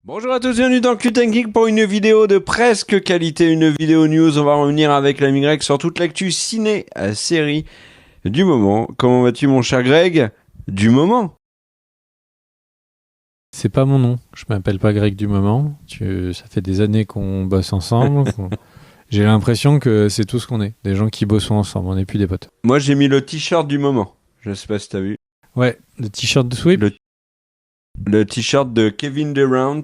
Bonjour à tous, bienvenue dans Cut and Geek pour une vidéo de presque qualité, une vidéo news. On va revenir avec l'ami Greg sur toute l'actu ciné, série du moment. Comment vas-tu mon cher Greg? Du moment. C'est pas mon nom, je m'appelle pas Greg du moment. Ça fait des années qu'on bosse ensemble. J'ai l'impression que c'est tout ce qu'on est, des gens qui bossent ensemble, on n'est plus des potes. Moi j'ai mis le t-shirt du moment, je sais pas si t'as vu. Ouais, le t-shirt de Sweep. Le t-shirt de Kevin Durant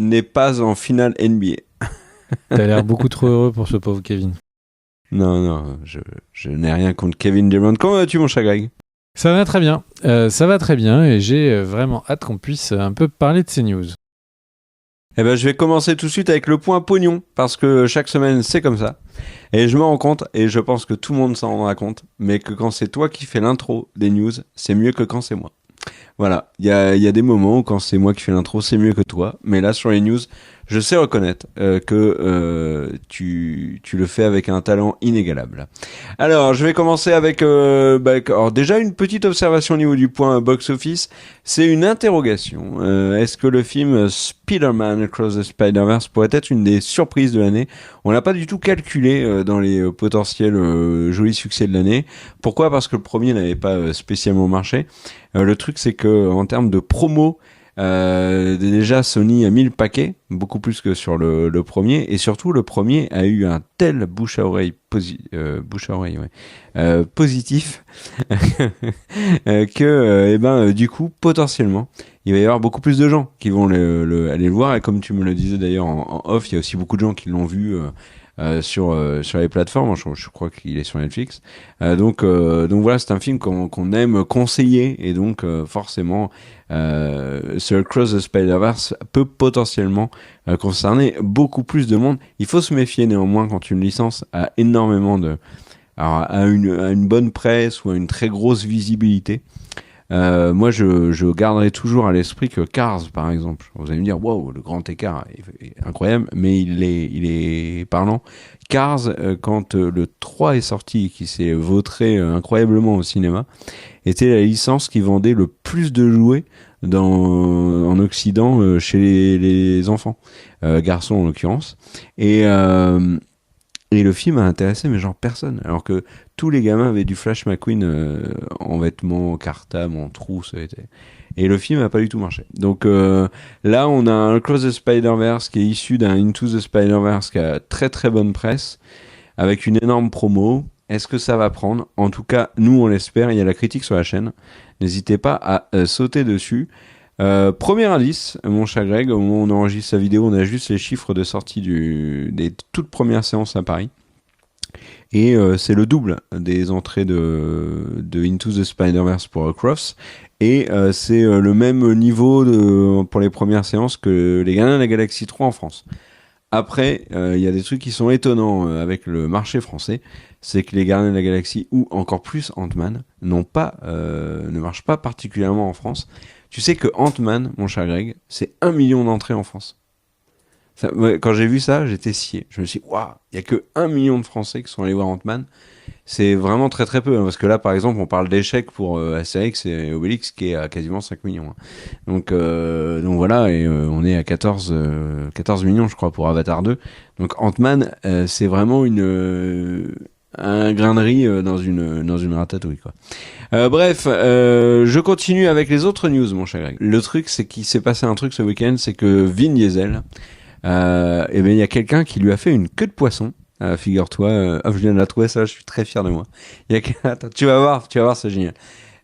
n'est pas en finale NBA. T'as l'air beaucoup trop heureux pour ce pauvre Kevin. Non, je n'ai rien contre Kevin Durant. Comment vas-tu mon cher Greg? Ça va très bien, et j'ai vraiment hâte qu'on puisse un peu parler de ces news. Eh ben, je vais commencer tout de suite avec le point pognon, parce que chaque semaine, c'est comme ça. Et je me rends compte, et je pense que tout le monde s'en rendra compte, mais que quand c'est toi qui fais l'intro des news, c'est mieux que quand c'est moi. Voilà, il y a des moments où quand c'est moi qui fais l'intro, c'est mieux que toi. Mais là, sur les news, je sais reconnaître que tu le fais avec un talent inégalable. Alors, je vais commencer avec alors déjà une petite observation au niveau du point box-office. C'est une interrogation. Est-ce que le film Spider-Man Across the Spider-Verse pourrait être une des surprises de l'année? On l'a pas du tout calculé dans les potentiels jolis succès de l'année. Pourquoi? Parce que le premier n'avait pas spécialement marché. Le truc, c'est que en termes de promo, déjà Sony a mis le paquet, beaucoup plus que sur le premier, et surtout le premier a eu un tel bouche à oreille positif que du coup potentiellement il va y avoir beaucoup plus de gens qui vont aller le voir, et comme tu me le disais d'ailleurs en off, il y a aussi beaucoup de gens qui l'ont vu sur les plateformes. Je crois qu'il est sur Netflix. Donc voilà, c'est un film qu'on aime conseiller, et donc forcément ce Across the Spider-Verse peut potentiellement concerner beaucoup plus de monde. Il faut se méfier néanmoins quand une licence a énormément alors, à une bonne presse ou à une très grosse visibilité. Moi, je garderai toujours à l'esprit que Cars, par exemple, vous allez me dire, wow, le grand écart est incroyable, mais il est parlant. Cars, quand le 3 est sorti, qui s'est vautré incroyablement au cinéma, était la licence qui vendait le plus de jouets en Occident chez les enfants, garçons en l'occurrence. Et le film a intéressé mais genre personne, alors que tous les gamins avaient du Flash McQueen en vêtements, en cartable, en trousse, et le film n'a pas du tout marché. Donc là, on a un Across the Spider-Verse qui est issu d'un Into the Spider-Verse qui a très très bonne presse, avec une énorme promo. Est-ce que ça va prendre? En tout cas, nous on l'espère, il y a la critique sur la chaîne. N'hésitez pas à sauter dessus. Premier indice, mon cher Greg, au moment où on enregistre sa vidéo, on a juste les chiffres de sortie des toutes premières séances à Paris. Et c'est le double des entrées de Into the Spider-Verse pour Across. Et c'est le même niveau pour les premières séances que les Gardiens de la Galaxie 3 en France. Après, il y a des trucs qui sont étonnants avec le marché français. C'est que les Gardiens de la Galaxie, ou encore plus Ant-Man, ne marchent pas particulièrement en France. Tu sais que Ant-Man, mon cher Greg, c'est 1 million d'entrées en France. Quand j'ai vu ça, j'étais scié. Je me suis dit, waouh, il n'y a que 1 million de Français qui sont allés voir Ant-Man. C'est vraiment très très peu, hein, parce que là, par exemple, on parle d'échec pour Astérix et Obélix, qui est à quasiment 5 millions. Hein. Donc voilà, et on est à 14 millions, je crois, pour Avatar 2. Donc Ant-Man, c'est vraiment un grain de riz dans une ratatouille, quoi. Bref, je continue avec les autres news, mon cher Greg. Le truc, c'est qu'il s'est passé un truc ce week-end, c'est que Vin Diesel, il y a quelqu'un qui lui a fait une queue de poisson. Figure-toi, je viens de la trouver, ça, je suis très fier de moi. Attends, tu vas voir, c'est génial.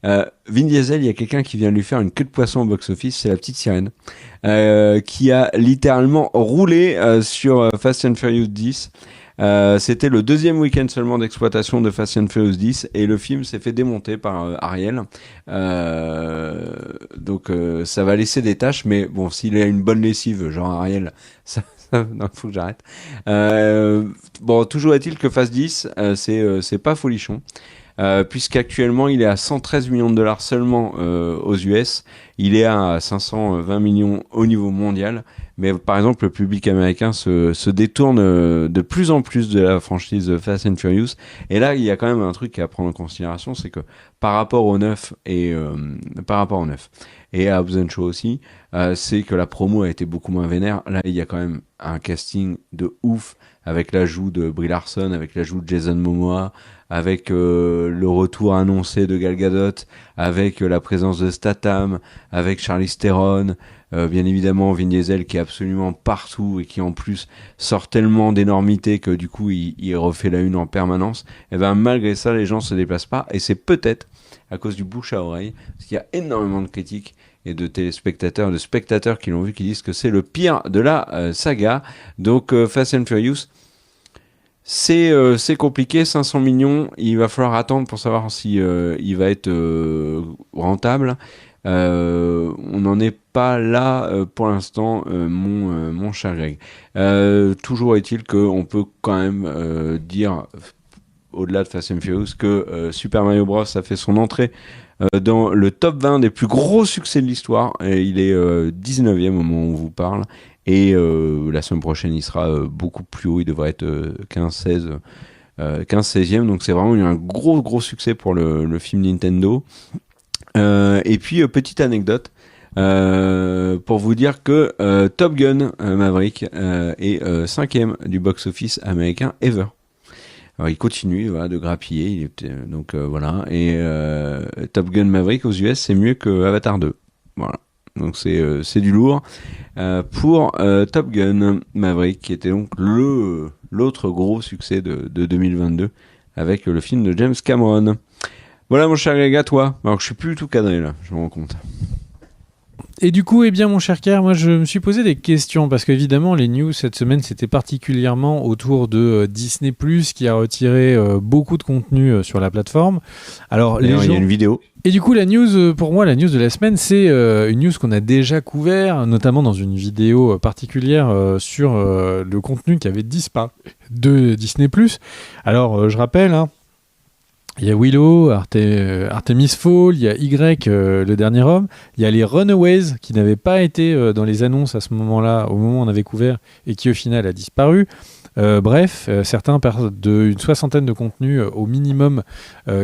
Vin Diesel, il y a quelqu'un qui vient de lui faire une queue de poisson au box-office, c'est la petite sirène, qui a littéralement roulé sur Fast and Furious 10. C'était le deuxième week-end seulement d'exploitation de Fast and Furious 10, et le film s'est fait démonter par Ariel. Donc ça va laisser des tâches, mais bon, s'il a une bonne lessive, genre Ariel, ça non, faut que j'arrête. Bon, toujours est-il que Fast 10, c'est pas folichon. Puisqu'actuellement il est à 113 millions de dollars seulement aux US, il est à 520 millions au niveau mondial, mais par exemple le public américain se détourne de plus en plus de la franchise Fast and Furious, et là il y a quand même un truc à prendre en considération, c'est que par rapport au neuf et à Hobbs & Shaw aussi, c'est que la promo a été beaucoup moins vénère. Là, il y a quand même un casting de ouf, avec l'ajout de Brie Larson, avec l'ajout de Jason Momoa, avec le retour annoncé de Gal Gadot, avec la présence de Statham, avec Charlize Theron, bien évidemment Vin Diesel qui est absolument partout et qui en plus sort tellement d'énormités que du coup il refait la une en permanence. Et ben malgré ça, les gens se déplacent pas, et c'est peut-être à cause du bouche à oreille, parce qu'il y a énormément de critiques et de téléspectateurs, de spectateurs qui l'ont vu, qui disent que c'est le pire de la saga. Donc Fast and Furious, c'est compliqué, 500 millions, il va falloir attendre pour savoir si il va être rentable. On n'en est pas là pour l'instant, mon cher Greg. Toujours est-il qu'on peut quand même dire, au-delà de Fast and Furious, que Super Mario Bros a fait son entrée dans le top 20 des plus gros succès de l'histoire, et il est 19e au moment où on vous parle, et la semaine prochaine il sera beaucoup plus haut, il devrait être 15-16e, donc c'est vraiment eu un gros succès pour le film Nintendo. Et puis petite anecdote pour vous dire que Top Gun Maverick est 5e du box-office américain ever. Alors il continue de grappiller, donc voilà. Et Top Gun Maverick aux US, c'est mieux que Avatar 2. Voilà. Donc c'est du lourd pour Top Gun Maverick, qui était donc l'autre gros succès de 2022 avec le film de James Cameron. Voilà mon cher Greg, à toi. Alors que je suis plus du tout cadré là, je me rends compte. Et du coup, mon cher Kerr, moi je me suis posé des questions, parce qu'évidemment les news cette semaine c'était particulièrement autour de Disney+, qui a retiré beaucoup de contenu sur la plateforme. Alors il y a une vidéo. Et du coup la news, pour moi la news de la semaine, c'est une news qu'on a déjà couvert, notamment dans une vidéo particulière sur le contenu qui avait disparu de Disney+. Alors je rappelle, il y a Willow, Artemis Fall, il y a Y, le dernier homme, il y a les Runaways qui n'avaient pas été dans les annonces à ce moment-là, au moment où on avait couvert, et qui au final a disparu. Bref, certains d'une soixantaine de contenus au minimum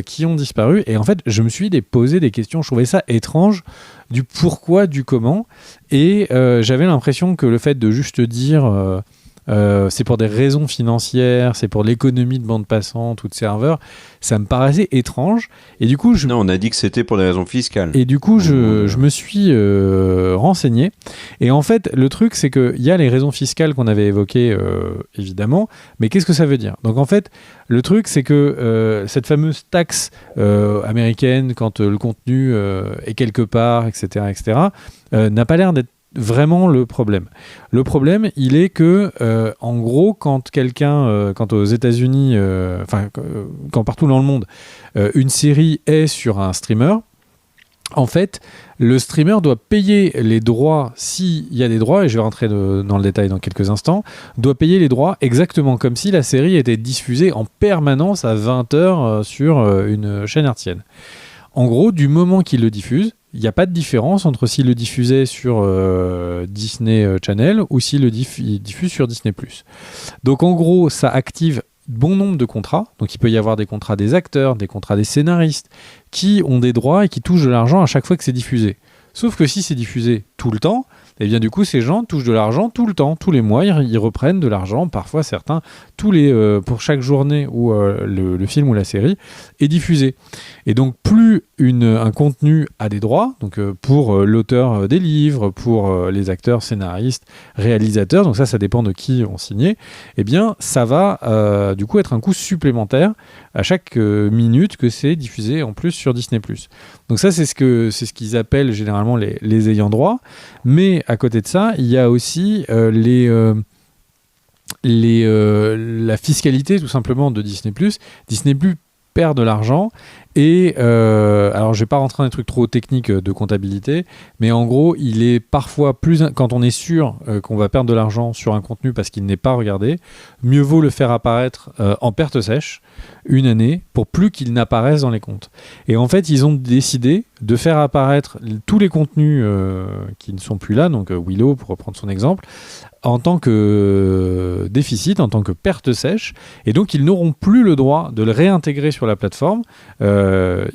qui ont disparu. Et en fait, je me suis posé des questions, je trouvais ça étrange, du pourquoi, du comment. Et j'avais l'impression que le fait de juste dire... c'est pour des raisons financières, c'est pour l'économie de bande passante ou de serveurs, ça me paraissait étrange. Et du coup, non, on a dit que c'était pour des raisons fiscales. Et du coup, je me suis renseigné. Et en fait, le truc, c'est qu'il y a les raisons fiscales qu'on avait évoquées, évidemment, mais qu'est-ce que ça veut dire ? Donc en fait, le truc, c'est que cette fameuse taxe américaine, quand le contenu est quelque part, etc., n'a pas l'air d'être vraiment le problème. Le problème, il est que, en gros, quand aux États-Unis, quand partout dans le monde, une série est sur un streamer, en fait, le streamer doit payer les droits, s'il y a des droits, et je vais rentrer dans le détail dans quelques instants, doit payer les droits exactement comme si la série était diffusée en permanence à 20h sur une chaîne hertzienne. En gros, du moment qu'il le diffuse, il n'y a pas de différence entre s'il le diffusait sur Disney Channel ou s'il le diffuse sur Disney+. Donc en gros, ça active bon nombre de contrats. Donc il peut y avoir des contrats des acteurs, des contrats des scénaristes qui ont des droits et qui touchent de l'argent à chaque fois que c'est diffusé. Sauf que si c'est diffusé tout le temps, et bien du coup ces gens touchent de l'argent tout le temps, tous les mois ils reprennent de l'argent, parfois certains pour chaque journée où le film ou la série est diffusé. Et donc plus un contenu a des droits, donc pour l'auteur des livres, pour les acteurs, scénaristes, réalisateurs, donc ça dépend de qui ont signé, et bien ça va du coup être un coût supplémentaire à chaque minute que c'est diffusé en plus sur Disney+. Donc ça c'est ce qu'ils appellent généralement les ayants droit, mais à côté de ça, il y a aussi la fiscalité tout simplement de Disney+. Disney+ perd de l'argent et alors je vais pas rentrer dans des trucs trop techniques de comptabilité, mais en gros il est parfois quand on est sûr qu'on va perdre de l'argent sur un contenu parce qu'il n'est pas regardé, mieux vaut le faire apparaître en perte sèche une année pour plus qu'il n'apparaisse dans les comptes. Et en fait ils ont décidé de faire apparaître tous les contenus qui ne sont plus là, donc Willow pour reprendre son exemple, en tant que déficit, en tant que perte sèche, et donc ils n'auront plus le droit de le réintégrer sur la plateforme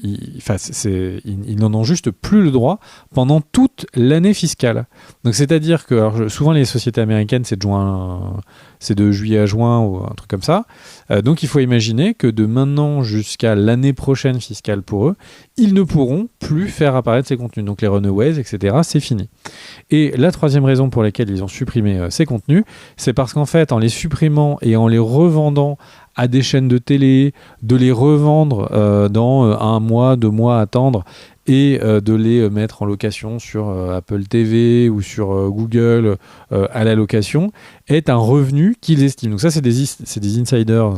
ils n'en ont juste plus le droit pendant toute l'année fiscale. Donc c'est-à-dire que souvent les sociétés américaines c'est de juillet à juin ou un truc comme ça. Donc il faut imaginer que de maintenant jusqu'à l'année prochaine fiscale pour eux, ils ne pourront plus faire apparaître ces contenus. Donc les runaways, etc., c'est fini. Et la troisième raison pour laquelle ils ont supprimé ces contenus, c'est parce qu'en fait, en les supprimant et en les revendant à des chaînes de télé, de les revendre dans 1 mois, 2 mois, attendre, et de les mettre en location sur Apple TV ou sur Google à la location, est un revenu qu'ils estiment. Donc ça, c'est des insiders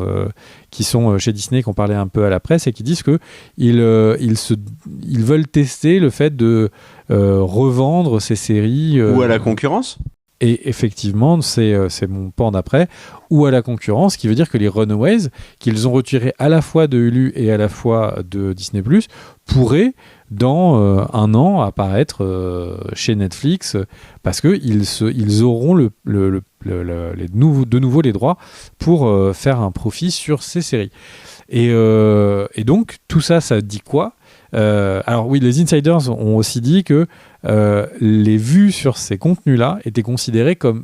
qui sont chez Disney, qui ont parlé un peu à la presse et qui disent qu'ils veulent tester le fait de revendre ces séries. Ou à la concurrence. Et effectivement, c'est mon pan d'après, ou à la concurrence, qui veut dire que les Runaways, qu'ils ont retirés à la fois de Hulu et à la fois de Disney+, pourraient, dans 1 an, apparaître chez Netflix, parce qu'ils auront de nouveau les droits pour faire un profit sur ces séries. Et donc, tout ça, ça dit quoi ? Alors oui, les insiders ont aussi dit que les vues sur ces contenus-là étaient considérées comme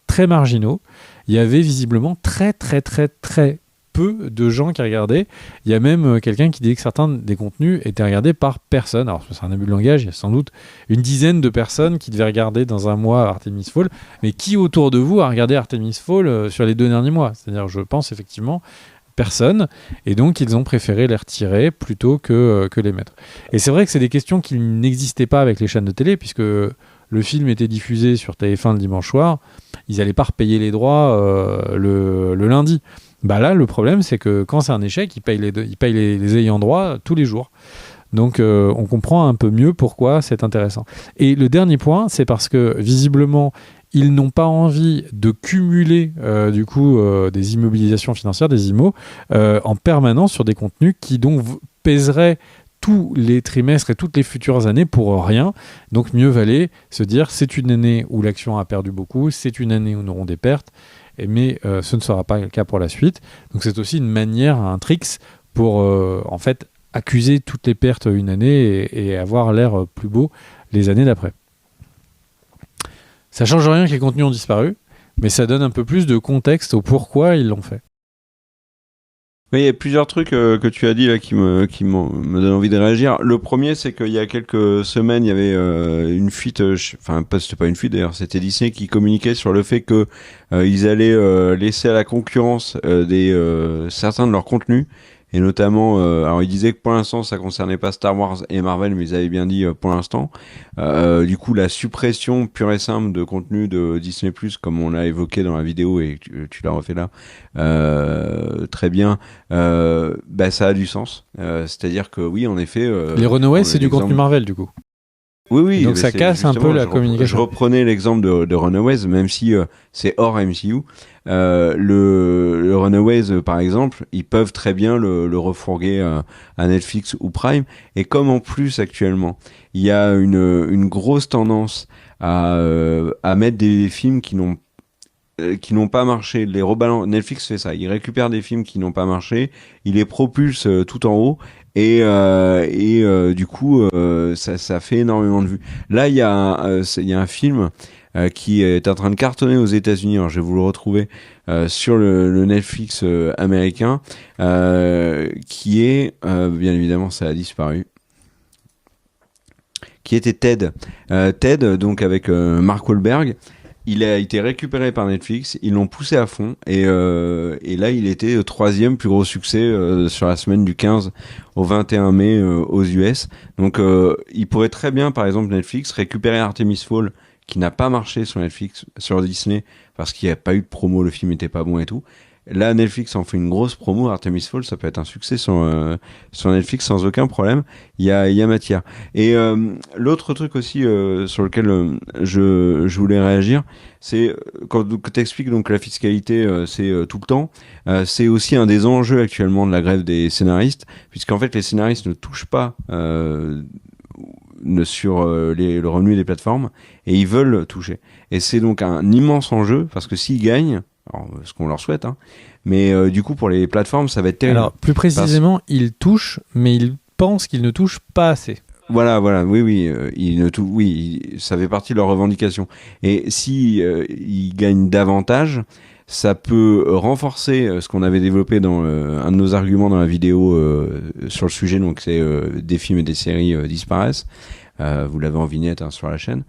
très marginaux. Il y avait visiblement très très très très peu de gens qui regardaient. Il y a même quelqu'un qui dit que certains des contenus étaient regardés par personne. Alors c'est un abus de langage, il y a sans doute une dizaine de personnes qui devaient regarder dans 1 mois Artemis Fowl, mais qui autour de vous a regardé Artemis Fowl sur les 2 derniers mois ? C'est-à-dire, je pense effectivement personne, et donc ils ont préféré les retirer plutôt que les mettre. Et c'est vrai que c'est des questions qui n'existaient pas avec les chaînes de télé, puisque le film était diffusé sur TF1 le dimanche soir, ils n'allaient pas repayer les droits le lundi. Bah là, le problème, c'est que quand c'est un échec, ils payent les ayants droit tous les jours. Donc on comprend un peu mieux pourquoi c'est intéressant. Et le dernier point, c'est parce que visiblement, ils n'ont pas envie de cumuler des immobilisations financières, des IMO, en permanence sur des contenus qui donc pèseraient tous les trimestres et toutes les futures années pour rien. Donc mieux valait se dire c'est une année où l'action a perdu beaucoup, c'est une année où nous aurons des pertes, mais ce ne sera pas le cas pour la suite. Donc c'est aussi une manière, un tricks pour en fait accuser toutes les pertes une année et avoir l'air plus beau les années d'après. Ça change rien que les contenus ont disparu, mais ça donne un peu plus de contexte au pourquoi ils l'ont fait. Oui, il y a plusieurs trucs que tu as dit là qui me donnent envie de réagir. Le premier, c'est qu'il y a quelques semaines, il y avait une fuite, c'était pas une fuite d'ailleurs, c'était Disney qui communiquait sur le fait que ils allaient laisser à la concurrence certains de leurs contenus. Et notamment, alors ils disaient que pour l'instant ça concernait pas Star Wars et Marvel, mais ils avaient bien dit pour l'instant. Du coup, la suppression pure et simple de contenu de Disney+, comme on l'a évoqué dans la vidéo et tu l'as refait là, très bien. Ça a du sens. C'est-à-dire que oui, en effet. Les Runaways, c'est du contenu Marvel du coup. Oui. Donc ça casse un peu la communication. Je reprenais l'exemple de Runaways, même si c'est hors MCU. Le Runaways, par exemple, ils peuvent très bien le refourguer à Netflix ou Prime. Et comme en plus actuellement, il y a une grosse tendance à mettre des films qui n'ont pas marché, Netflix fait ça, il récupère des films qui n'ont pas marché, il les propulse tout en haut. Et du coup, ça fait énormément de vues. Là, il y a un film qui est en train de cartonner aux États-Unis. Alors, je vais vous le retrouver sur le Netflix américain, qui est bien évidemment, ça a disparu. Qui était Ted. Ted, donc avec Mark Wahlberg. Il a été récupéré par Netflix, ils l'ont poussé à fond et là il était 3e plus gros succès sur la semaine du 15 au 21 mai aux US. Donc il pourrait très bien, par exemple, Netflix récupérer Artemis Fowl qui n'a pas marché sur Netflix, sur Disney parce qu'il n'y a pas eu de promo, le film était pas bon et tout. Là, Netflix en fait une grosse promo. Artemis Fowl, ça peut être un succès sur Netflix sans aucun problème. Il y a matière. Et l'autre truc aussi sur lequel je voulais réagir, c'est quand tu expliques donc la fiscalité, c'est tout le temps. C'est aussi un des enjeux actuellement de la grève des scénaristes, puisqu'en fait les scénaristes ne touchent pas sur le revenu des plateformes et ils veulent toucher. Et c'est donc un immense enjeu parce que s'ils gagnent, alors, ce qu'on leur souhaite, mais du coup pour les plateformes ça va être terrible. Alors plus précisément, ils touchent, mais ils pensent qu'ils ne touchent pas assez. Voilà, oui, ça fait partie de leur revendication. Et si ils gagnent davantage, ça peut renforcer ce qu'on avait développé dans un de nos arguments dans la vidéo sur le sujet, donc c'est des films et des séries disparaissent. Vous l'avez en vignette sur la chaîne.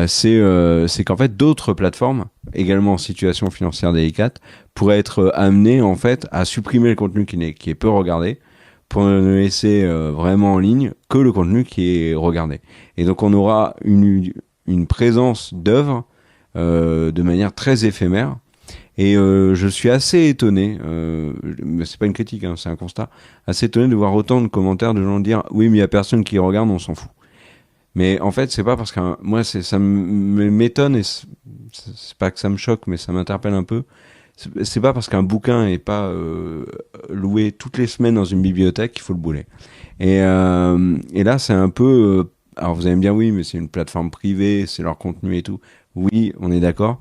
C'est qu'en fait d'autres plateformes, également en situation financière délicate, pourraient être amenées en fait à supprimer le contenu qui est peu regardé, pour ne laisser vraiment en ligne que le contenu qui est regardé. Et donc on aura une présence d'œuvres de manière très éphémère. Et je suis assez étonné, mais c'est pas une critique, c'est un constat, assez étonné de voir autant de commentaires de gens dire oui mais il y a personne qui regarde, on s'en fout. Mais en fait c'est pas parce que moi ça m'étonne et c'est pas que ça me choque mais ça m'interpelle un peu. C'est pas parce qu'un bouquin est pas loué toutes les semaines dans une bibliothèque qu'il faut le bouler. Et là, c'est un peu... alors vous allez me dire, oui, mais c'est une plateforme privée, c'est leur contenu et tout. Oui, on est d'accord.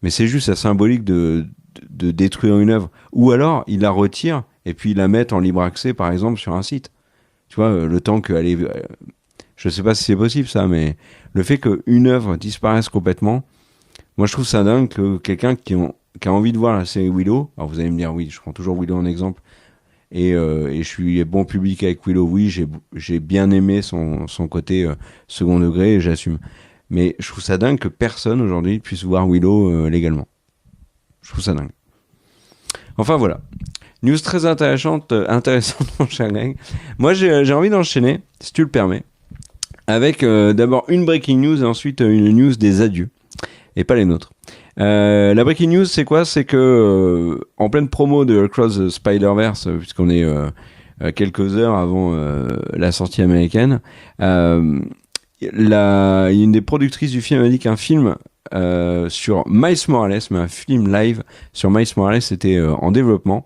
Mais c'est juste la symbolique de détruire une œuvre. Ou alors, ils la retirent et puis ils la mettent en libre accès, par exemple, sur un site. Tu vois, le temps qu'elle je sais pas si c'est possible, ça, mais le fait qu'une œuvre disparaisse complètement, moi, je trouve ça dingue que quelqu'un qui a envie de voir la série Willow, alors vous allez me dire oui, je prends toujours Willow en exemple, et je suis bon public avec Willow, oui, j'ai bien aimé son côté second degré, et j'assume. Mais je trouve ça dingue que personne aujourd'hui puisse voir Willow légalement. Je trouve ça dingue. Enfin voilà. News très intéressante mon cher Greg. Moi j'ai envie d'enchaîner, si tu le permets, avec d'abord une breaking news et ensuite une news des adieux, et pas les nôtres. La breaking news, c'est quoi? C'est que en pleine promo de Across the Spider-Verse, puisqu'on est quelques heures avant la sortie américaine, il y a une des productrices du film a dit qu'un film sur Miles Morales, mais un film live sur Miles Morales était en développement.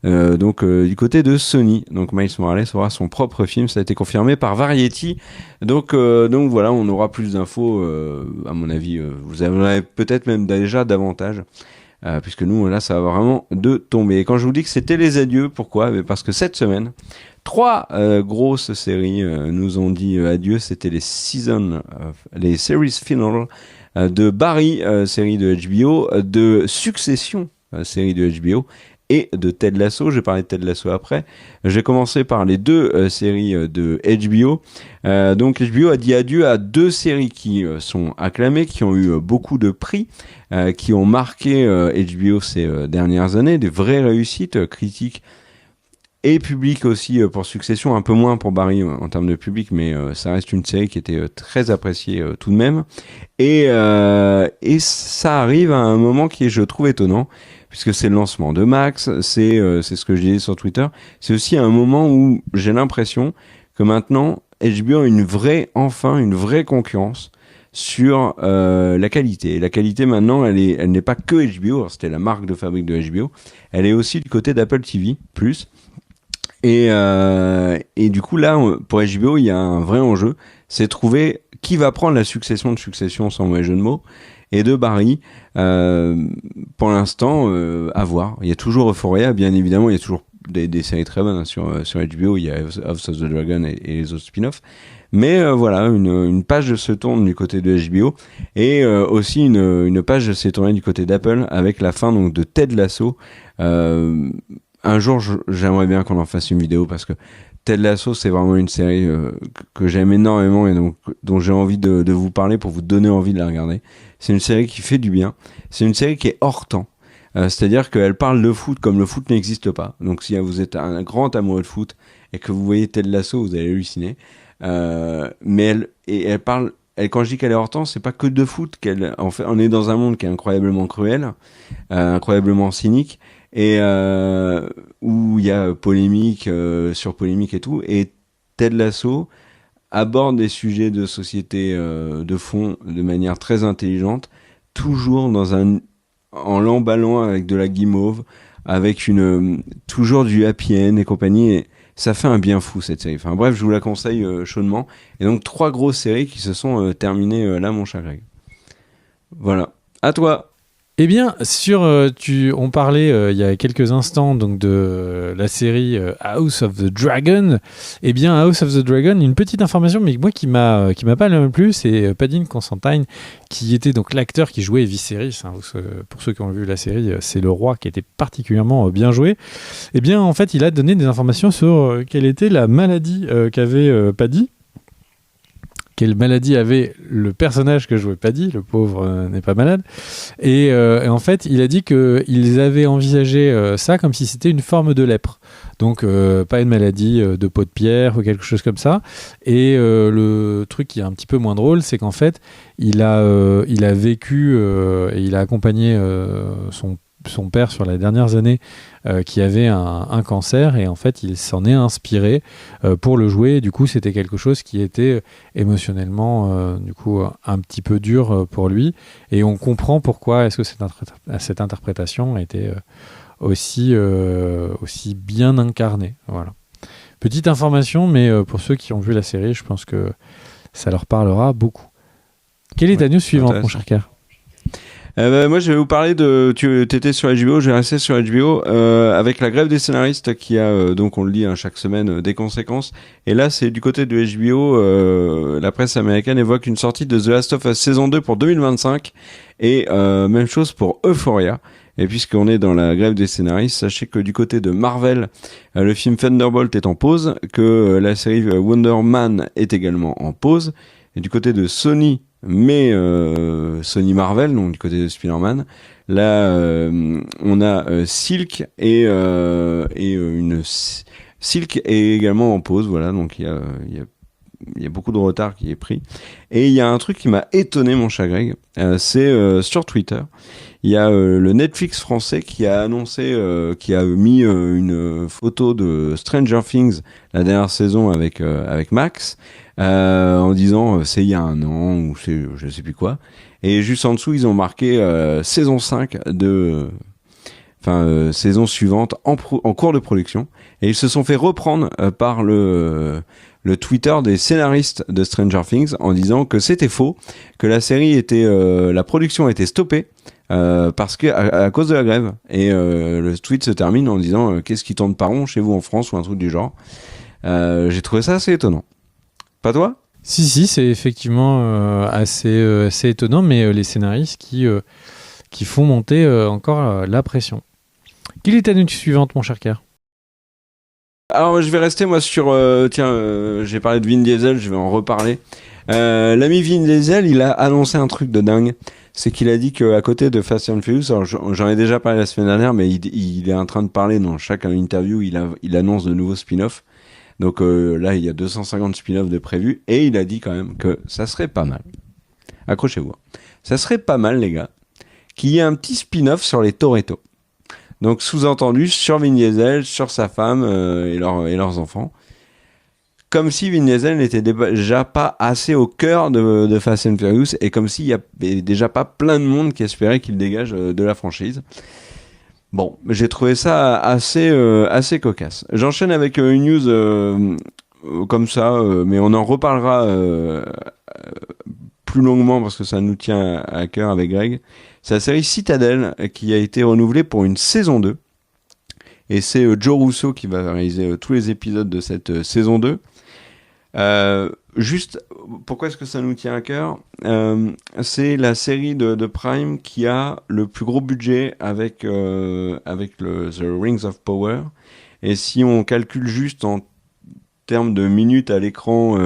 Donc du côté de Sony, donc Miles Morales aura son propre film, ça a été confirmé par Variety. Donc voilà, on aura plus d'infos. À mon avis, vous en avez peut-être même déjà davantage, puisque nous là, ça va vraiment de tomber. Et quand je vous dis que c'était les adieux, pourquoi? Parce que cette semaine, 3 grosses séries nous ont dit adieu. C'était les series finales de Barry, série de HBO, de Succession, série de HBO. Et de Ted Lasso, je vais parler de Ted Lasso après. Je vais commencer par les 2 séries de HBO. Donc HBO a dit adieu à 2 séries qui sont acclamées, qui ont eu beaucoup de prix, qui ont marqué HBO ces dernières années, des vraies réussites critiques et publiques aussi pour Succession, un peu moins pour Barry en termes de public, mais ça reste une série qui était très appréciée tout de même. Et ça arrive à un moment qui est, je trouve, étonnant, puisque c'est le lancement de Max, c'est ce que je disais sur Twitter. C'est aussi un moment où j'ai l'impression que maintenant HBO a enfin une vraie concurrence sur la qualité. Et la qualité maintenant, elle n'est pas que HBO. Alors, c'était la marque de fabrique de HBO. Elle est aussi du côté d'Apple TV+. Et du coup là, pour HBO, il y a un vrai enjeu, c'est trouver qui va prendre la succession de Succession, sans mauvais jeu de mots, et de Barry. Pour l'instant, à voir. Il y a toujours Euphoria, bien évidemment, il y a toujours des séries très bonnes sur HBO. Il y a House of the Dragon et les autres spin-offs. Mais voilà, une page se tourne du côté de HBO, et aussi une page s'est tournée du côté d'Apple avec la fin donc de Ted Lasso. Un jour, j'aimerais bien qu'on en fasse une vidéo, parce que Ted Lasso, c'est vraiment une série que j'aime énormément, et donc dont j'ai envie de vous parler pour vous donner envie de la regarder. C'est une série qui fait du bien. C'est une série qui est hors temps. C'est-à-dire qu'elle parle de foot comme le foot n'existe pas. Donc si vous êtes un grand amoureux de foot et que vous voyez Ted Lasso, vous allez halluciner. Mais elle parle... quand je dis qu'elle est hors temps, c'est pas que de foot. En fait, on est dans un monde qui est incroyablement cruel, incroyablement cynique, et où il y a polémique sur polémique et tout. Et Ted Lasso aborde des sujets de société de fond de manière très intelligente, toujours en l'emballant avec de la guimauve, avec toujours du happy end et compagnie. Et ça fait un bien fou, cette série. Enfin bref, je vous la conseille chaudement. Et donc 3 grosses séries qui se sont terminées là, mon cher Greg. Voilà. À toi. Eh bien, on parlait il y a quelques instants donc de la série House of the Dragon. Eh bien, House of the Dragon, une petite information, mais moi qui m'a pas le plu, c'est Paddy Considine, qui était donc l'acteur qui jouait Viserys. Hein, pour ceux qui ont vu la série, c'est le roi qui était particulièrement bien joué. Eh bien, en fait, il a donné des informations sur quelle était la maladie qu'avait Paddy. Quelle maladie avait le personnage que jouait Paddy, le pauvre n'est pas malade. Et en fait, il a dit qu'ils avaient envisagé ça comme si c'était une forme de lèpre. Donc, pas une maladie de peau de pierre ou quelque chose comme ça. Et le truc qui est un petit peu moins drôle, c'est qu'en fait, il a vécu et il a accompagné son père sur les dernières années qui avait un cancer, et en fait il s'en est inspiré pour le jouer. Du coup c'était quelque chose qui était émotionnellement du coup un petit peu dur pour lui, et on comprend pourquoi est-ce que cette interprétation était aussi bien incarnée. Voilà, petite information, mais pour ceux qui ont vu la série, je pense que ça leur parlera beaucoup. Quelle est ta news suivante, mon cher Kerr? Moi, je vais vous parler tu étais sur HBO, je vais rester sur HBO avec la grève des scénaristes qui a donc, on le dit chaque semaine, des conséquences. Et là, c'est du côté de HBO, la presse américaine évoque une sortie de The Last of Us saison 2 pour 2025, et même chose pour Euphoria. Et puisqu'on est dans la grève des scénaristes, sachez que du côté de Marvel, le film Thunderbolt est en pause, que la série Wonder Man est également en pause, et du côté de Sony, mais Sony Marvel, donc du côté de Spider-Man, là on a Silk et Silk est également en pause. Voilà, donc il y a beaucoup de retard qui est pris. Et il y a un truc qui m'a étonné, mon cher Greg, c'est sur Twitter. Il y a le Netflix français qui a annoncé, qui a mis une photo de Stranger Things, la dernière saison avec Max, en disant c'est il y a un an ou c'est je sais plus quoi. Et juste en dessous, ils ont marqué saison 5 saison suivante en cours de production. Et ils se sont fait reprendre par le Twitter des scénaristes de Stranger Things en disant que c'était faux, que la série la production était stoppée parce que à cause de la grève. Et le tweet se termine en disant qu'est-ce qui tourne pas rond chez vous en France, ou un truc du genre. J'ai trouvé ça assez étonnant. Pas toi ? Si, c'est effectivement assez étonnant, mais les scénaristes qui font monter encore la pression. Quelle est ta note suivante, mon cher Kerr ? Alors je vais rester moi sur j'ai parlé de Vin Diesel, je vais en reparler. L'ami Vin Diesel, il a annoncé un truc de dingue, c'est qu'il a dit qu'à côté de Fast and Furious, alors j'en ai déjà parlé la semaine dernière, mais il est en train de parler dans chaque interview, il annonce de nouveaux spin-offs. Donc là il y a 250 spin-offs de prévus, et il a dit quand même que ça serait pas mal, accrochez-vous, ça serait pas mal les gars, qu'il y ait un petit spin-off sur les Toretto. Donc sous-entendu sur Vin Diesel, sur sa femme et leurs enfants. Comme si Vin Diesel n'était déjà pas assez au cœur de Fast and Furious, et comme s'il y avait déjà pas plein de monde qui espérait qu'il dégage de la franchise. Bon, j'ai trouvé ça assez cocasse. J'enchaîne avec une news comme ça, mais on en reparlera plus longuement parce que ça nous tient à cœur avec Greg. C'est la série Citadel qui a été renouvelée pour une saison 2. Et c'est Joe Russo qui va réaliser tous les épisodes de cette saison 2. Juste, pourquoi est-ce que ça nous tient à cœur ? C'est la série de Prime qui a le plus gros budget avec The Rings of Power. Et si on calcule juste en termes de minutes à l'écran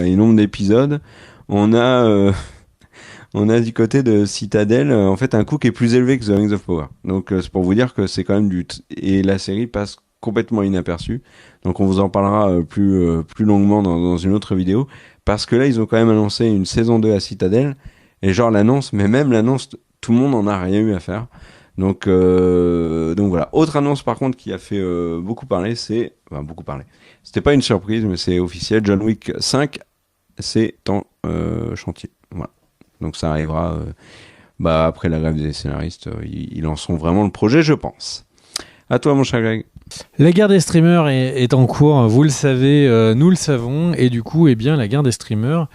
et nombre d'épisodes, on a du côté de Citadel en fait un coût qui est plus élevé que The Rings of Power. Donc c'est pour vous dire que c'est quand même et la série passe complètement inaperçue. Donc on vous en parlera plus longuement dans une autre vidéo, parce que là ils ont quand même annoncé une saison 2 à Citadel, et genre l'annonce, mais même l'annonce, tout le monde en a rien eu à faire. Donc voilà. Autre annonce par contre qui a fait beaucoup parler, c'était pas une surprise mais c'est officiel, John Wick 5 c'est en chantier. Voilà. Donc ça arrivera après la grève des scénaristes, ils lanceront vraiment le projet, je pense. À toi mon cher Greg. La guerre des streamers est en cours, vous le savez, nous le savons, et du coup, eh bien, la guerre des streamers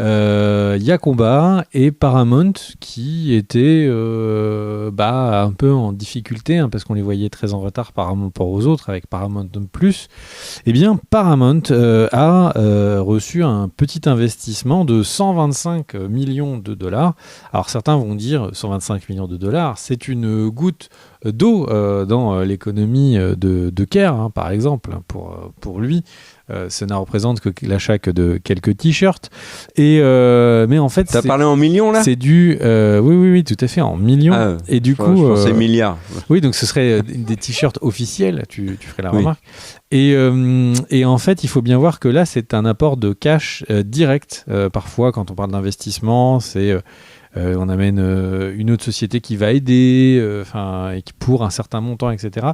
il y a combat et Paramount qui était un peu en difficulté hein, parce qu'on les voyait très en retard par rapport aux autres avec Paramount Plus. Eh bien, Paramount a reçu un petit investissement de 125 millions de dollars. Alors certains vont dire 125 millions de dollars, c'est une goutte d'eau dans l'économie de Kerr, hein, par exemple, pour lui. Ça ne représente que l'achat que de quelques t-shirts. Mais en fait, t'as parlé en millions là ? C'est dû, oui, tout à fait, en millions. Ah, et du coup, je pensais milliards. Oui, donc ce serait des t-shirts officiels. Tu ferais la remarque. Et en fait, il faut bien voir que là, c'est un apport de cash direct. Parfois, quand on parle d'investissement, c'est on amène une autre société qui va aider, et qui pour un certain montant, etc.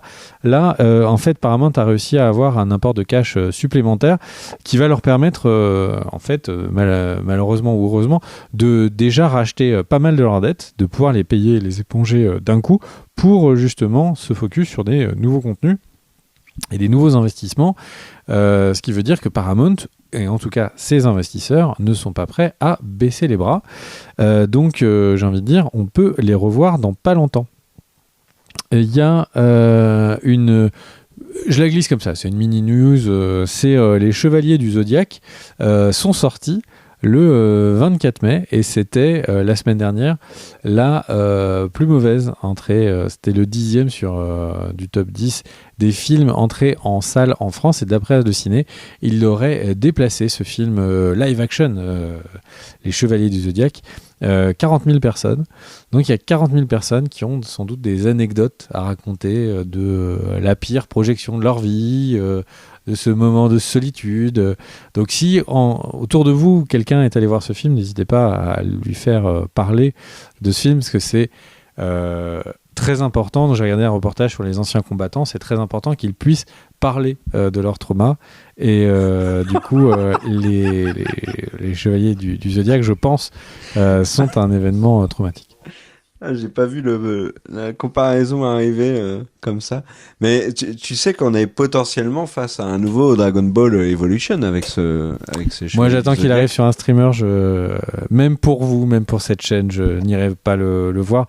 Là, en fait, Paramount a réussi à avoir un apport de cash supplémentaire qui va leur permettre, malheureusement ou heureusement, de déjà racheter pas mal de leurs dettes, de pouvoir les payer et les éponger d'un coup pour justement se focus sur des nouveaux contenus et des nouveaux investissements, ce qui veut dire que Paramount, et en tout cas ses investisseurs, ne sont pas prêts à baisser les bras. Donc j'ai envie de dire, on peut les revoir dans pas longtemps. Il y a une... Je la glisse comme ça, c'est une mini news, c'est les Chevaliers du Zodiaque sont sortis le 24 mai et c'était la semaine dernière la plus mauvaise entrée, c'était le 10e du top 10 des films entrés en salle en France et d'après le ciné, il aurait déplacé ce film live action, Les Chevaliers du Zodiaque, 40 000 personnes. Donc il y a 40 000 personnes qui ont sans doute des anecdotes à raconter de la pire projection de leur vie, de ce moment de solitude. Donc si autour de vous, quelqu'un est allé voir ce film, n'hésitez pas à lui faire parler de ce film, parce que c'est très important. J'ai regardé un reportage sur les anciens combattants, c'est très important qu'ils puissent parler de leur trauma. Et du coup, les Chevaliers du Zodiaque, je pense, sont un événement traumatique. Ah, j'ai pas vu la comparaison arriver comme ça. Mais tu sais qu'on est potentiellement face à un nouveau Dragon Ball Evolution avec ces Moi, Chevaliers j'attends du qu'il arrive Zodiaque. sur un streamer. Même pour vous, même pour cette chaîne, je n'irai pas le voir.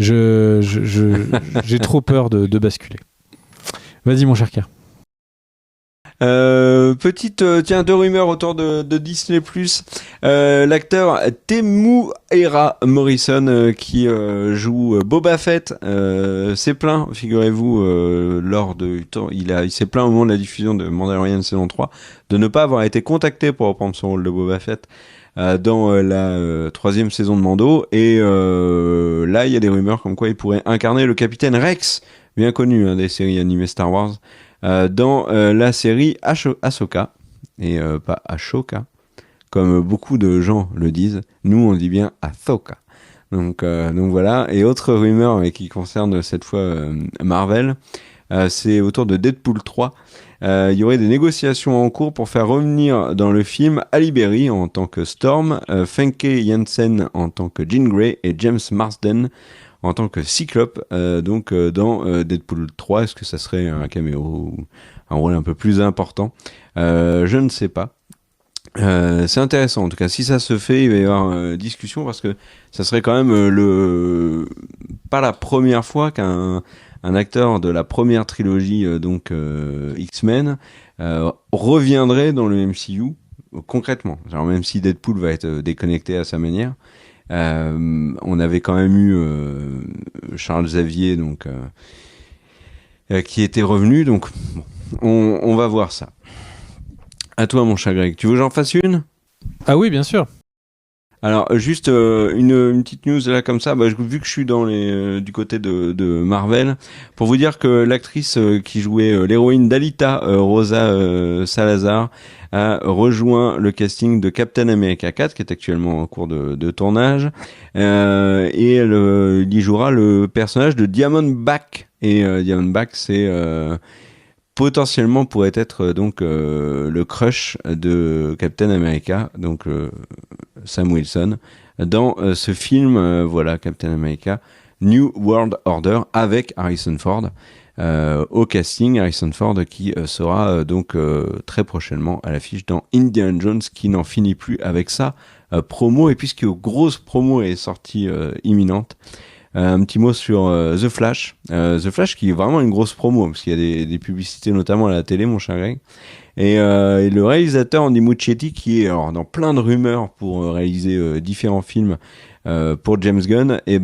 J'ai trop peur de basculer. Vas-y, mon cher Kerr. Deux rumeurs autour de Disney+. L'acteur Temuera Morrison qui joue Boba Fett s'est plaint, figurez-vous, lors du temps, il s'est plaint au moment de la diffusion de Mandalorian saison 3 de ne pas avoir été contacté pour reprendre son rôle de Boba Fett dans la troisième saison de Mando. Et là, il y a des rumeurs comme quoi il pourrait incarner le capitaine Rex, bien connu des séries animées Star Wars, dans la série Ahsoka, et pas Ashoka, comme beaucoup de gens le disent. Nous, on dit bien Ahsoka. Donc voilà. Et autre rumeur qui concerne cette fois Marvel, c'est autour de Deadpool 3. Il y aurait des négociations en cours pour faire revenir dans le film Halle Berry en tant que Storm, Famke Janssen en tant que Jean Grey et James Marsden en tant que Cyclope, dans Deadpool 3. Est-ce que ça serait un caméo ou un rôle un peu plus important ? Je ne sais pas. C'est intéressant en tout cas. Si ça se fait, il va y avoir discussion, parce que ça serait quand même pas la première fois qu'un acteur de la première trilogie X-Men reviendrait dans le MCU concrètement. Genre, même si Deadpool va être déconnecté à sa manière. On avait quand même eu Charles Xavier qui était revenu, donc bon, on va voir ça. À toi, mon cher Greg. Tu veux que j'en fasse une ? Ah oui, bien sûr. Alors, juste une petite news là comme ça, vu que je suis dans du côté de Marvel, pour vous dire que l'actrice qui jouait l'héroïne d'Alita, Rosa Salazar, a rejoint le casting de Captain America 4, qui est actuellement en cours de tournage, et elle y jouera le personnage de Diamondback. Et Diamondback, c'est potentiellement pourrait être le crush de Captain America, Sam Wilson, dans ce film. Voilà, Captain America New World Order avec Harrison Ford. Au casting, Harrison Ford qui sera donc très prochainement à l'affiche dans Indiana Jones, qui n'en finit plus avec sa promo, et puisque grosse promo est sortie imminente. Un petit mot sur The Flash. The Flash qui est vraiment une grosse promo, parce qu'il y a des publicités notamment à la télé, mon cher Greg. Et le réalisateur Andy Muschietti, qui est alors, dans plein de rumeurs pour réaliser différents films pour James Gunn, et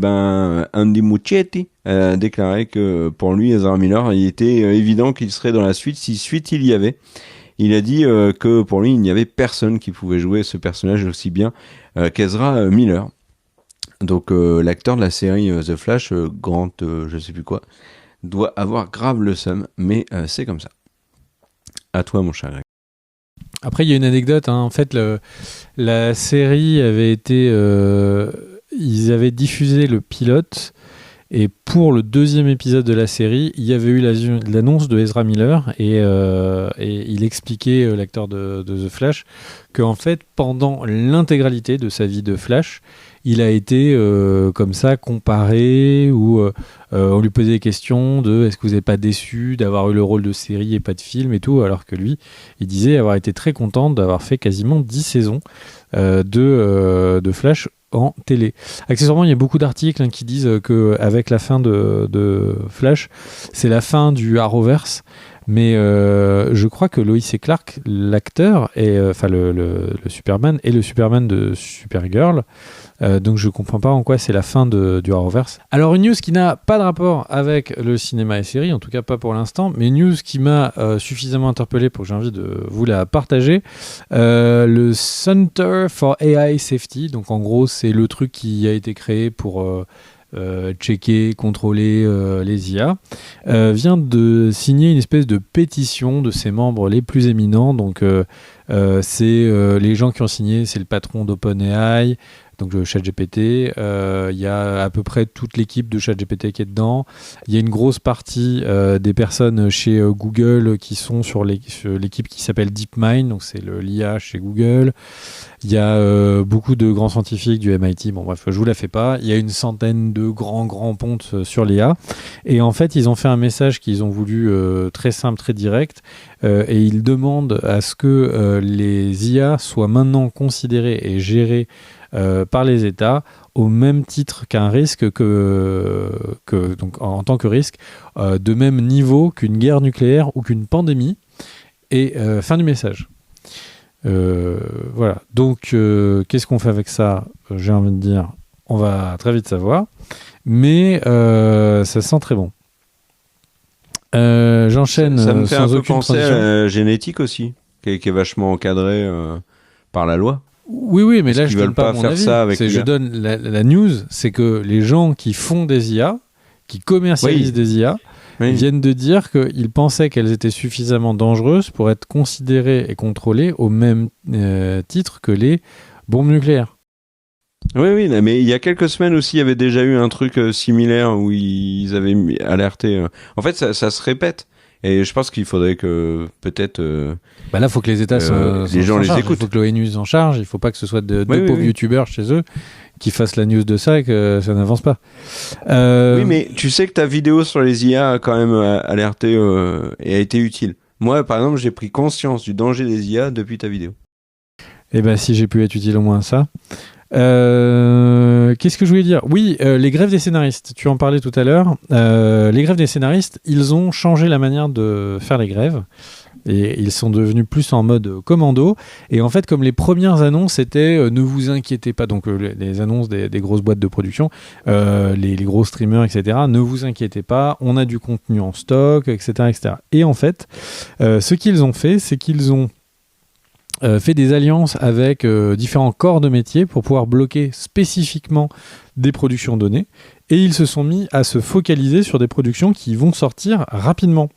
Andy Muschietti a déclaré que pour lui, Ezra Miller, il était évident qu'il serait dans la suite, si suite il y avait. Il a dit que pour lui, il n'y avait personne qui pouvait jouer ce personnage aussi bien qu'Ezra Miller. Donc l'acteur de la série The Flash, Grant, je sais plus quoi, doit avoir grave le seum, mais c'est comme ça. À toi, mon cher Greg. Après, il y a une anecdote. En fait, la série avait été... ils avaient diffusé le pilote, et pour le 2e épisode de la série, il y avait eu l'annonce de Ezra Miller, et il expliquait, l'acteur de The Flash, qu'en fait, pendant l'intégralité de sa vie de Flash, il a été comme ça comparé, ou on lui posait des questions de est-ce que vous n'êtes pas déçu d'avoir eu le rôle de série et pas de film et tout, alors que lui, il disait avoir été très content d'avoir fait quasiment 10 saisons de Flash en télé. Accessoirement, il y a beaucoup d'articles qui disent qu'avec la fin de Flash, c'est la fin du Arrowverse. Mais je crois que Lois et Clark, l'acteur, enfin le Superman, et le Superman de Supergirl. Donc je comprends pas en quoi c'est la fin du Arrowverse. Alors une news qui n'a pas de rapport avec le cinéma et séries, en tout cas pas pour l'instant, mais une news qui m'a suffisamment interpellé pour que j'ai envie de vous la partager. Le Center for AI Safety, donc en gros c'est le truc qui a été créé pour... checker, contrôler les IA, vient de signer une espèce de pétition de ses membres les plus éminents. Donc c'est les gens qui ont signé, c'est le patron d'OpenAI, donc le ChatGPT, il y a à peu près toute l'équipe de ChatGPT qui est dedans. Il y a une grosse partie des personnes chez Google qui sont sur l'équipe qui s'appelle DeepMind, donc c'est l'IA chez Google. Il y a beaucoup de grands scientifiques du MIT, bon bref, je vous la fais pas. Il y a une centaine de grands pontes sur l'IA. Et en fait, ils ont fait un message qu'ils ont voulu très simple, très direct, et ils demandent à ce que les IA soient maintenant considérées et gérées par les États au même titre qu'un risque donc en tant que risque de même niveau qu'une guerre nucléaire ou qu'une pandémie, et fin du message. Voilà, donc qu'est-ce qu'on fait avec ça? J'ai envie de dire, on va très vite savoir, mais ça sent très bon. J'enchaîne. Ça me fait un sans peu aucune penser transition. à la génétique aussi, qui est vachement encadrée par la loi. Oui, mais là je veulent donne pas mon faire avis. ça avec Je l'IA. donne la news, c'est que les gens qui font des IA, qui commercialisent des IA, viennent de dire qu'ils pensaient qu'elles étaient suffisamment dangereuses pour être considérées et contrôlées au même titre que les bombes nucléaires. Oui, mais il y a quelques semaines aussi, il y avait déjà eu un truc similaire où ils avaient alerté. En fait, ça se répète. Et je pense qu'il faudrait que peut-être... Là, il faut que les États les gens s'en les chargent. écoutent. Il faut que l'ONU s'en charge. Il ne faut pas que ce soit deux pauvres oui. youtubeurs chez eux qui fassent la news de ça et que ça n'avance pas. Oui, mais tu sais que ta vidéo sur les IA a quand même alerté et a été utile. Moi, par exemple, j'ai pris conscience du danger des IA depuis ta vidéo. Eh ben, si j'ai pu être utile au moins à ça. Qu'est-ce que je voulais dire? Oui, les grèves des scénaristes, tu en parlais tout à l'heure. Les grèves des scénaristes, ils ont changé la manière de faire les grèves et ils sont devenus plus en mode commando. Et en fait, comme les premières annonces étaient ne vous inquiétez pas, donc les annonces des grosses boîtes de production, les gros streamers, etc., ne vous inquiétez pas, on a du contenu en stock, etc., etc. Et en fait, ce qu'ils ont fait, c'est qu'ils ont fait des alliances avec différents corps de métier pour pouvoir bloquer spécifiquement des productions données, et ils se sont mis à se focaliser sur des productions qui vont sortir rapidement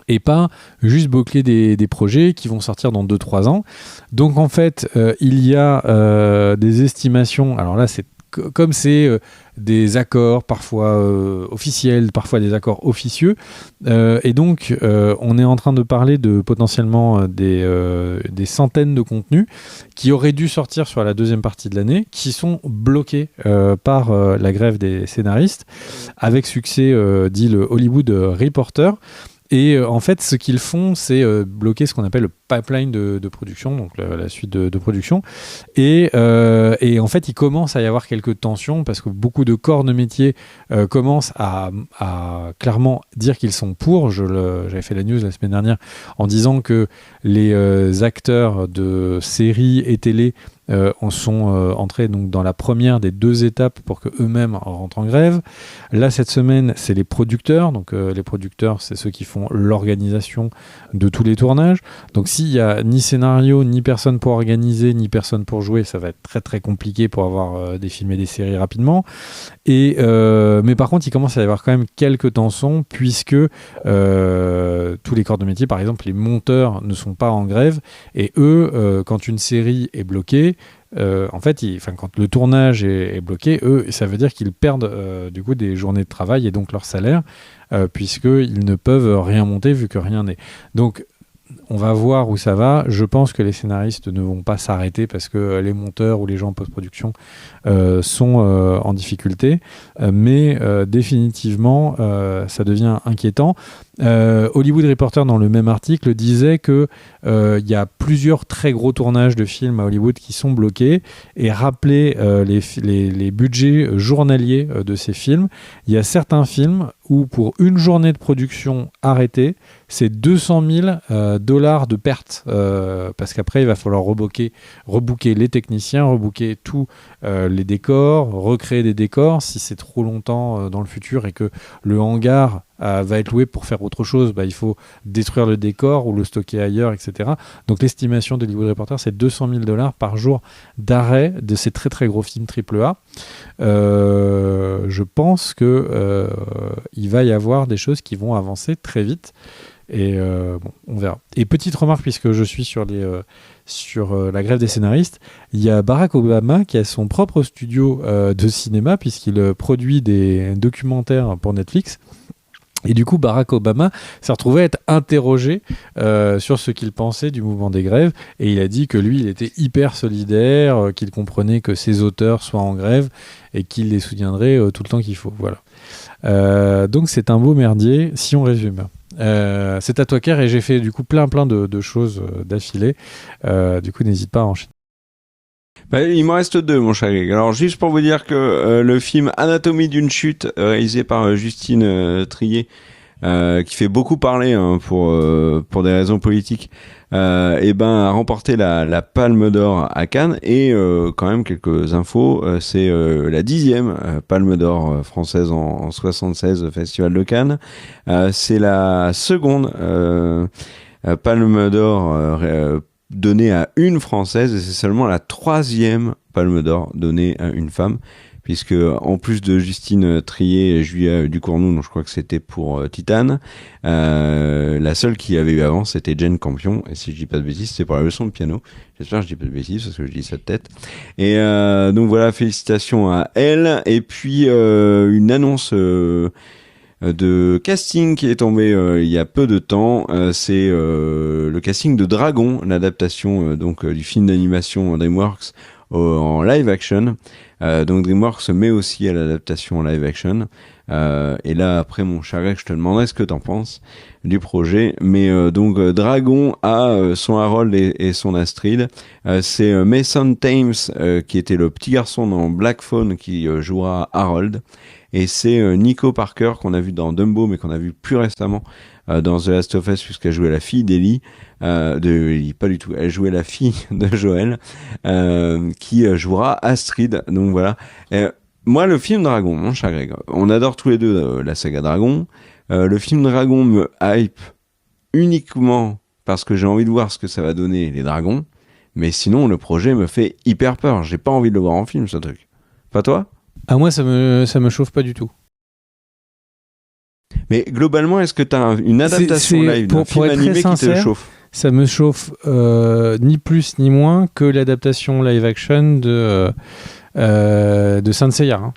et pas juste boucler des projets qui vont sortir dans 2-3 ans. Donc en fait, il y a des estimations, alors là c'est comme c'est des accords parfois officiels, parfois des accords officieux, et donc on est en train de parler de potentiellement des centaines de contenus qui auraient dû sortir sur la deuxième partie de l'année, qui sont bloqués par la grève des scénaristes, avec succès, dit le Hollywood Reporter. Et en fait, ce qu'ils font, c'est bloquer ce qu'on appelle le pipeline de production, donc la suite de production. Et en fait, il commence à y avoir quelques tensions parce que beaucoup de corps de métier commencent à clairement dire qu'ils sont pour. J'avais fait la news la semaine dernière en disant que les acteurs de séries et télé en sont entrés donc dans la première des 2 étapes pour qu'eux-mêmes rentrent en grève. Là, cette semaine, c'est les producteurs. Donc, les producteurs, c'est ceux qui font l'organisation de tous les tournages. Donc, s'il n'y a ni scénario, ni personne pour organiser, ni personne pour jouer, ça va être très très compliqué pour avoir des films et des séries rapidement. Mais par contre, il commence à y avoir quand même quelques tensions puisque tous les corps de métier, par exemple, les monteurs ne sont pas en grève et eux, quand une série est bloquée, en fait, quand le tournage est bloqué, eux, ça veut dire qu'ils perdent du coup des journées de travail et donc leur salaire, puisqu'ils ne peuvent rien monter vu que rien n'est. Donc, on va voir où ça va. Je pense que les scénaristes ne vont pas s'arrêter parce que les monteurs ou les gens en post-production sont en difficulté. Mais définitivement, ça devient inquiétant. Hollywood Reporter, dans le même article, disait qu'il y a plusieurs très gros tournages de films à Hollywood qui sont bloqués et rappelait les budgets journaliers de ces films. Il y a certains films où, pour une journée de production arrêtée, c'est 200 000 $ de pertes parce qu'après il va falloir rebooker les techniciens, rebooker tous les décors, recréer des décors si c'est trop longtemps dans le futur et que le hangar va être loué pour faire autre chose, il faut détruire le décor ou le stocker ailleurs, etc. Donc l'estimation de Hollywood Reporter, c'est 200 000 $ par jour d'arrêt de ces très très gros films AAA. Je pense que il va y avoir des choses qui vont avancer très vite. Et on verra. Et petite remarque, puisque je suis sur la grève des scénaristes, il y a Barack Obama qui a son propre studio de cinéma, puisqu'il produit des documentaires pour Netflix. Et du coup, Barack Obama s'est retrouvé à être interrogé sur ce qu'il pensait du mouvement des grèves. Et il a dit que lui, il était hyper solidaire, qu'il comprenait que ses auteurs soient en grève et qu'il les soutiendrait tout le temps qu'il faut. Voilà. Donc c'est un beau merdier, si on résume. C'est à toi, Kerr, et j'ai fait du coup plein de choses d'affilée. Du coup, n'hésite pas à enchaîner. Il m'en reste 2, mon cher Greg. Alors, juste pour vous dire que le film Anatomie d'une chute, réalisé par Justine Triet, qui fait beaucoup parler pour des raisons politiques, a remporté la Palme d'Or à Cannes. Et quand même quelques infos, c'est la 10e Palme d'Or française en 76 au Festival de Cannes. C'est la seconde Palme d'Or donnée à une française, et c'est seulement la 3e Palme d'Or donnée à une femme, puisque en plus de Justine Triet et Julia Ducournau, dont je crois que c'était pour Titane, la seule qui avait eu avant, c'était Jane Campion, et si je dis pas de bêtises, c'était pour la leçon de piano. J'espère que je dis pas de bêtises, parce que je dis ça de tête. Et donc voilà, félicitations à elle. Et puis une annonce de casting qui est tombé il y a peu de temps, c'est le casting de Dragon, l'adaptation du film d'animation DreamWorks en live action. Donc DreamWorks met aussi à l'adaptation en live action. Et là, après, mon cher Greg, je te demanderai ce que t'en penses du projet. Mais Dragon a son Harold et son Astrid. C'est Mason Thames qui était le petit garçon dans Black Phone qui jouera Harold. Et c'est Nico Parker qu'on a vu dans Dumbo, mais qu'on a vu plus récemment dans The Last of Us, puisqu'elle jouait la fille d'Ellie, pas du tout, elle jouait la fille de Joël, qui jouera Astrid. Donc voilà. Moi, le film Dragon, mon cher Greg, on adore tous les deux la saga Dragon. Le film Dragon me hype uniquement parce que j'ai envie de voir ce que ça va donner, les dragons. Mais sinon, le projet me fait hyper peur. J'ai pas envie de le voir en film, ce truc. Pas toi ? Ah, moi, ça me chauffe pas du tout. Mais globalement, est-ce que tu as une adaptation live d'un film animé qui te chauffe ? Ça me chauffe ni plus ni moins que l'adaptation live action de de Saint Seiya. Hein.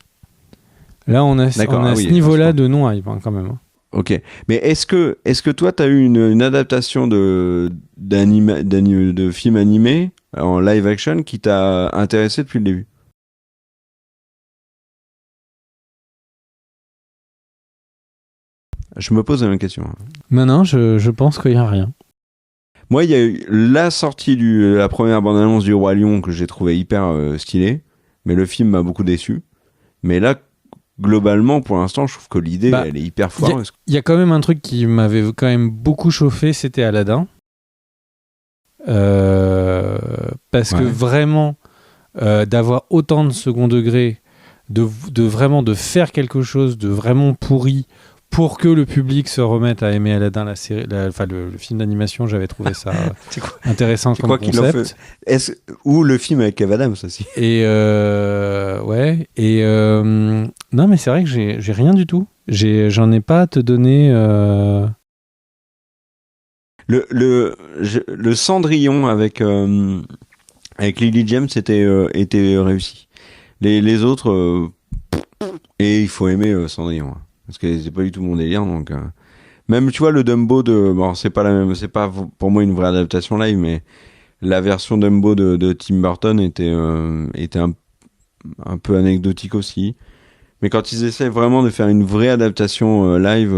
Là, on a ce niveau-là de non-hype quand même. Hein. Ok, mais est-ce que toi, tu as eu une adaptation de film animé en live action qui t'a intéressé depuis le début? Je me pose la même question. Non, je pense qu'il n'y a rien. Moi, il y a eu la sortie la première bande-annonce du Roi Lion que j'ai trouvé hyper stylée, mais le film m'a beaucoup déçu. Mais là, globalement, pour l'instant, je trouve que l'idée, elle est hyper foireuse. Il y a quand même un truc qui m'avait quand même beaucoup chauffé, c'était Aladdin. Parce que vraiment, d'avoir autant de second degré, de vraiment de faire quelque chose de vraiment pourri pour que le public se remette à aimer Aladdin, la série, le film d'animation, j'avais trouvé ça intéressant comme concept. Ou le film avec Kev Adams aussi. Et non, mais c'est vrai que j'ai rien du tout. J'en ai pas à te donner. Le Cendrillon avec Lily James était réussi. Les autres, et il faut aimer Cendrillon. Hein. Parce que c'est pas du tout mon délire, donc même tu vois le Dumbo c'est pas la même, c'est pas pour moi une vraie adaptation live, mais la version Dumbo de Tim Burton était un peu anecdotique aussi. Mais quand ils essaient vraiment de faire une vraie adaptation live,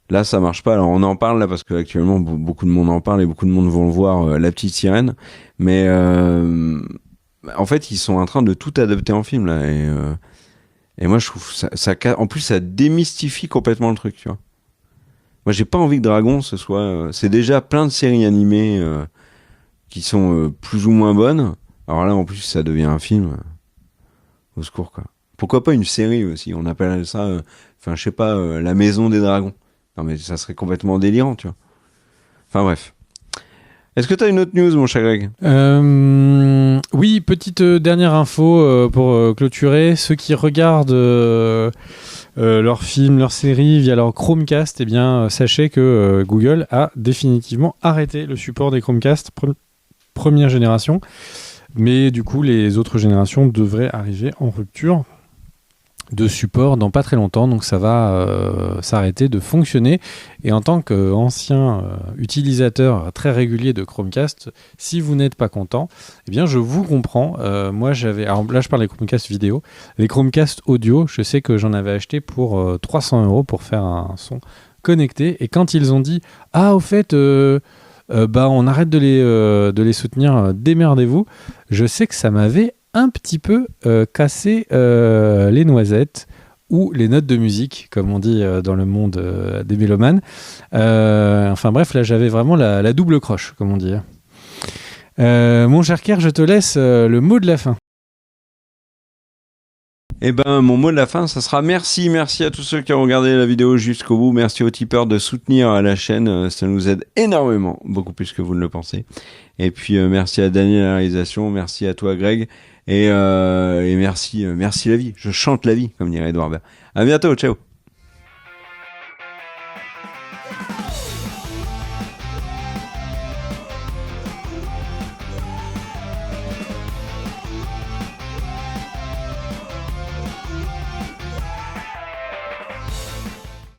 là ça marche pas. Alors on en parle là parce que actuellement beaucoup de monde en parle et beaucoup de monde vont le voir, La Petite Sirène, mais en fait ils sont en train de tout adapter en film là et moi, je trouve ça, en plus, ça démystifie complètement le truc, tu vois. Moi, j'ai pas envie que Dragon, ce soit... c'est déjà plein de séries animées qui sont plus ou moins bonnes. Alors là, en plus, ça devient un film. Au secours, quoi. Pourquoi pas une série aussi? On appelle ça, je sais pas, La Maison des Dragons. Non, mais ça serait complètement délirant, tu vois. Enfin, bref. Est-ce que tu as une autre news, mon cher Greg? Oui, petite dernière info pour clôturer. Ceux qui regardent leurs films, leurs séries via leur Chromecast, eh bien, sachez que Google a définitivement arrêté le support des Chromecast première génération. Mais du coup, les autres générations devraient arriver en rupture de support dans pas très longtemps, donc ça va s'arrêter de fonctionner. Et en tant qu'ancien utilisateur très régulier de Chromecast, si vous n'êtes pas content, eh bien je vous comprends. Moi alors là je parle des Chromecast vidéo, les Chromecast audio, je sais que j'en avais acheté pour 300 € pour faire un son connecté, et quand ils ont dit au fait on arrête de les soutenir, démerdez-vous, je sais que ça m'avait un petit peu cassé les noisettes ou les notes de musique, comme on dit dans le monde des mélomanes. Enfin bref, là j'avais vraiment la double croche, comme on dit. Mon cher Kerr, je te laisse le mot de la fin. Eh ben, mon mot de la fin, ça sera merci à tous ceux qui ont regardé la vidéo jusqu'au bout. Merci aux tipeurs de soutenir la chaîne, ça nous aide énormément, beaucoup plus que vous ne le pensez. Et puis merci à Daniel à la réalisation, merci à toi Greg, et merci la vie. Je chante la vie, comme dirait Edouard Baird. À bientôt, ciao.